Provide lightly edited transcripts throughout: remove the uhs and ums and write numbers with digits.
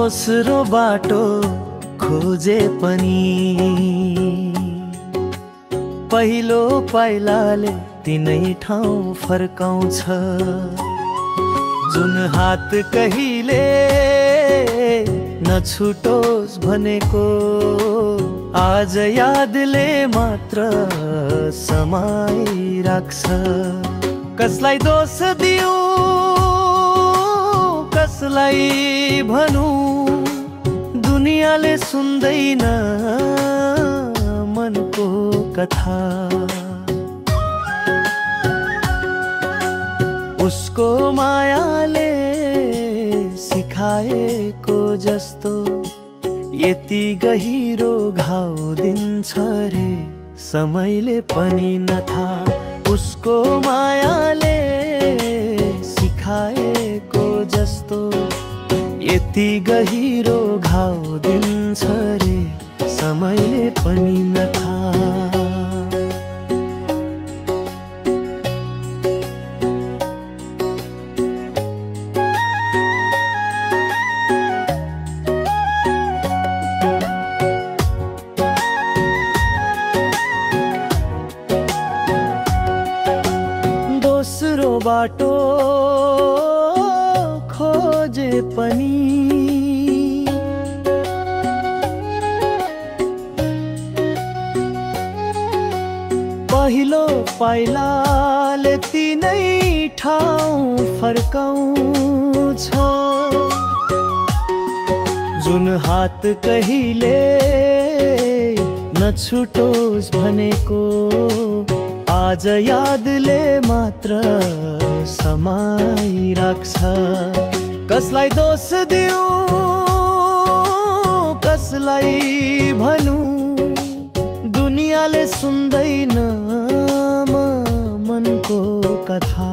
दोस्रो बाटो खोजे पनि पहिलो पाइलाले तिनै ठाउँ फर्काउँछ। जुन हात कहिले नछुटोस् भनेको आज यादले मात्र समाइराख्छ। कसलाई दोष दिऊ कसलाई भनौँ, दुनियाँले सुन्दैन मनको कथा। उसको मायाले सिकाएको जस्तो यति गहिरो घाउ दिन्छ रे समयले पनि नथा। उसको मायाले सिकाएको जस्तो यति गहिरो घाउ दिन्छ रे समयले पनि नथा। दोस्रो बाटो खोजे पनि पहिलो पाइलाले तिनै ठाउँ फर्काउँछ। जुन हात कहिले नछुटोस् भनेको आज यादले मात्र समाइराख्छ। कसलाई दोष दिऊ कसलाई भनौँ, दुनियाँले सुन्दैन मनको कथा।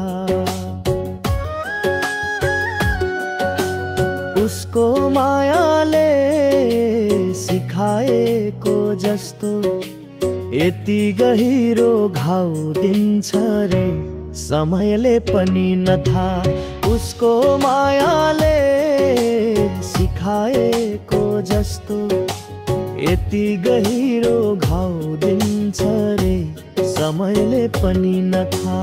उसको मायाले सिकाएको जस्तो यति गहिरो घाउ दिन्छ रे समयले पनि नथा। उसको मायाले सिकाएको जस्तो यति गहिरो घाउ दिन्छ रे समयले पनि नथा।